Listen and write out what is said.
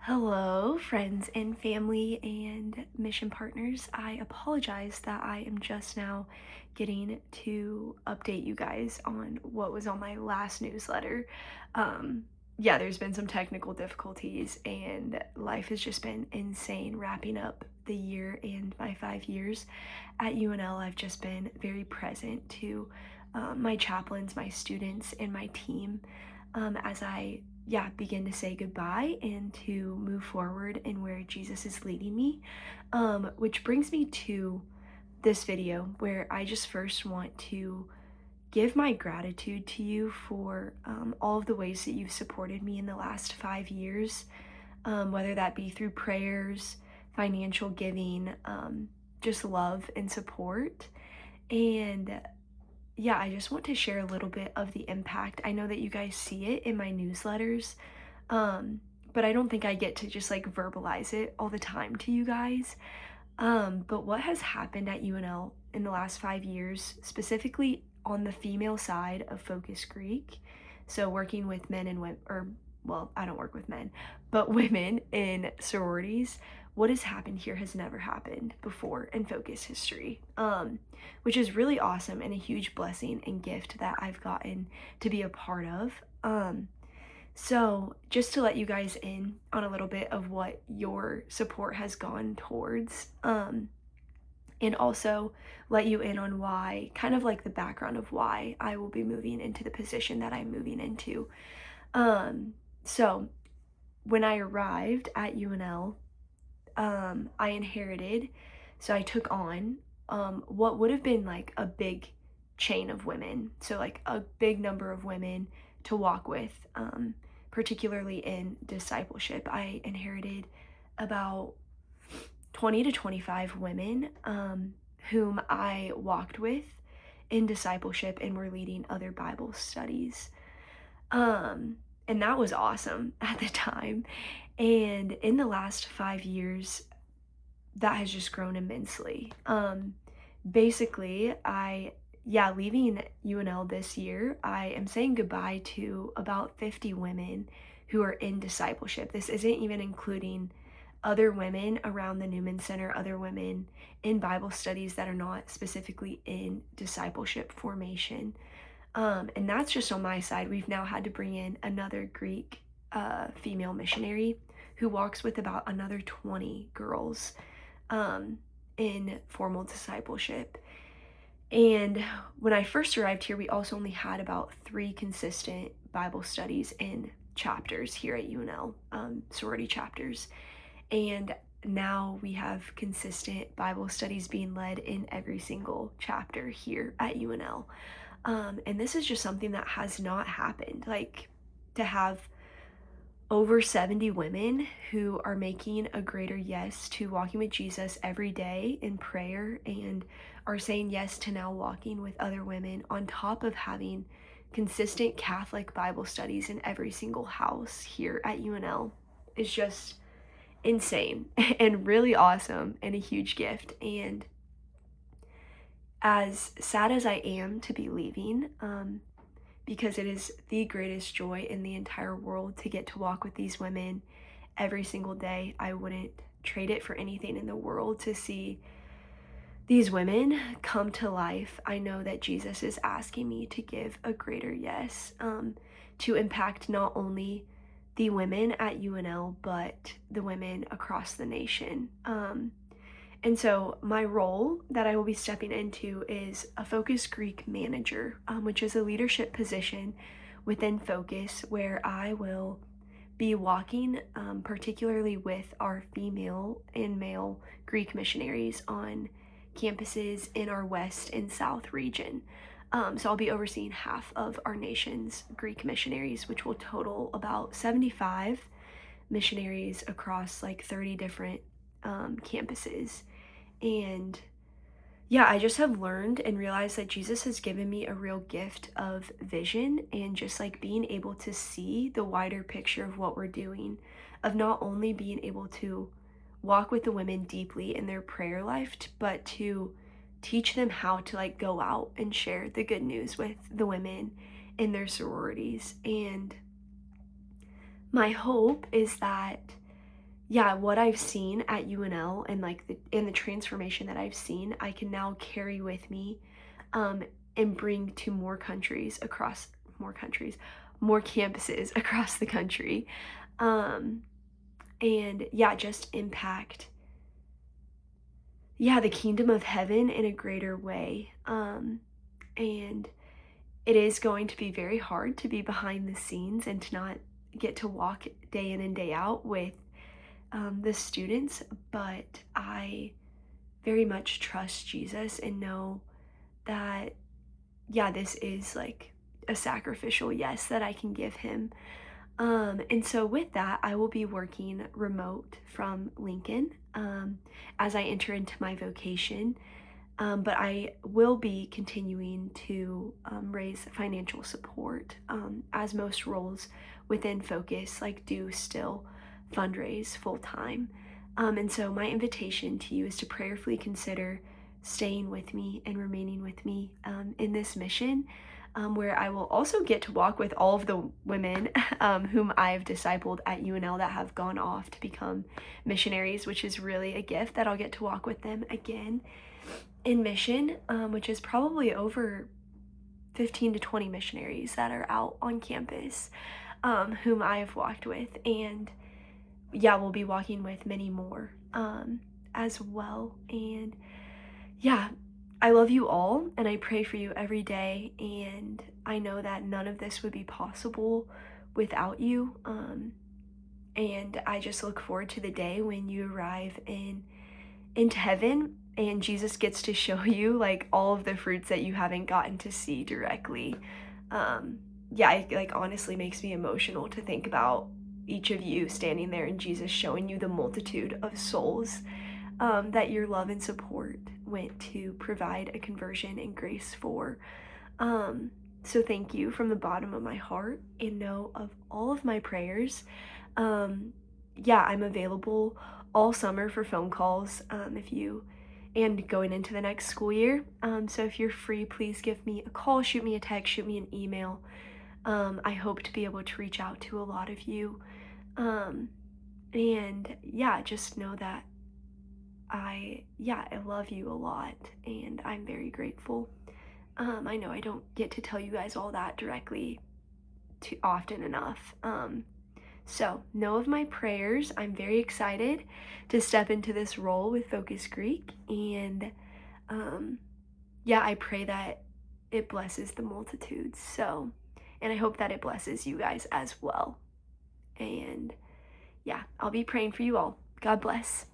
Hello, friends and family and mission partners. I apologize that I am just now getting to update you guys on what was on my last newsletter. Yeah, there's been some technical difficulties, and life has just been insane wrapping up the year and my 5 years at UNL. I've just been very present to my chaplains, my students, and my team as I begin to say goodbye and to move forward in where Jesus is leading me. Which brings me to this video where I just first want to give my gratitude to you for all of the ways that you've supported me in the last 5 years, whether that be through prayers, financial giving, just love and support. And yeah, I just want to share a little bit of the impact. I know that you guys see it in my newsletters, um, but I don't think I get to just like verbalize it all the time to you guys. But what has happened at UNL in the last 5 years, specifically on the female side of Focus Greek, so working with men and women, or well, I don't work with men, but women in sororities, what has happened here has never happened before in Focus history, which is really awesome and a huge blessing and gift that I've gotten to be a part of. So, just to let you guys in on a little bit of what your support has gone towards, and also let you in on why, kind of like the background of why I will be moving into the position that I'm moving into. So, when I arrived at UNL, I inherited, so I took on what would have been like a big chain of women, so like a big number of women to walk with, particularly in discipleship. I inherited about 20 to 25 women whom I walked with in discipleship and were leading other Bible studies. And that was awesome at the time. And in the last 5 years, that has just grown immensely. Basically, leaving UNL this year, I am saying goodbye to about 50 women who are in discipleship. This isn't even including other women around the Newman Center, other women in Bible studies that are not specifically in discipleship formation. And that's just on my side. We've now had to bring in another Greek female missionary who walks with about another 20 girls in formal discipleship. And when I first arrived here, we also only had about 3 consistent Bible studies in chapters here at UNL, sorority chapters. And now we have consistent Bible studies being led in every single chapter here at UNL. And this is just something that has not happened. Like, to have over 70 women who are making a greater yes to walking with Jesus every day in prayer and are saying yes to now walking with other women, on top of having consistent Catholic Bible studies in every single house here at UNL, is just insane and really awesome and a huge gift. And as sad as I am to be leaving, because it is the greatest joy in the entire world to get to walk with these women every single day, I wouldn't trade it for anything in the world to see these women come to life. I know that Jesus is asking me to give a greater yes, to impact not only the women at UNL, but the women across the nation. And so my role that I will be stepping into is a Focus Greek manager, which is a leadership position within Focus, where I will be walking particularly with our female and male Greek missionaries on campuses in our West and South region. So I'll be overseeing half of our nation's Greek missionaries, which will total about 75 missionaries across like 30 different campuses. And yeah, I just have learned and realized that Jesus has given me a real gift of vision and just like being able to see the wider picture of what we're doing, of not only being able to walk with the women deeply in their prayer life, but to teach them how to like go out and share the good news with the women in their sororities. And my hope is that yeah, what I've seen at UNL and like the transformation that I've seen, I can now carry with me, um, and bring to more countries, more campuses across the country. Um, and yeah, just impact, yeah, the kingdom of heaven in a greater way. And it is going to be very hard to be behind the scenes and to not get to walk day in and day out with the students, but I very much trust Jesus and know that, yeah, this is like a sacrificial yes that I can give him. And so with that, I will be working remote from Lincoln as I enter into my vocation. But I will be continuing to raise financial support, as most roles within Focus like do still fundraise full time. And so my invitation to you is to prayerfully consider staying with me and remaining with me in this mission, where I will also get to walk with all of the women whom I've discipled at UNL that have gone off to become missionaries, which is really a gift that I'll get to walk with them again in mission, which is probably over 15 to 20 missionaries that are out on campus, whom I have walked with. And yeah, we'll be walking with many more as well. And yeah, I love you all and I pray for you every day. And I know that none of this would be possible without you. And I just look forward to the day when you arrive into heaven and Jesus gets to show you like all of the fruits that you haven't gotten to see directly. Yeah, it like honestly makes me emotional to think about each of you standing there and Jesus showing you the multitude of souls that your love and support went to provide a conversion and grace for. So thank you from the bottom of my heart, and know of all of my prayers. Yeah, I'm available all summer for phone calls if you and going into the next school year. So if you're free, please give me a call, shoot me a text, shoot me an email. I hope to be able to reach out to a lot of you. And yeah, just know that I love you a lot and I'm very grateful. I know I don't get to tell you guys all that directly too often enough. So know of my prayers. I'm very excited to step into this role with Focus Greek. And yeah, I pray that it blesses the multitudes. So, and I hope that it blesses you guys as well. And yeah, I'll be praying for you all. God bless.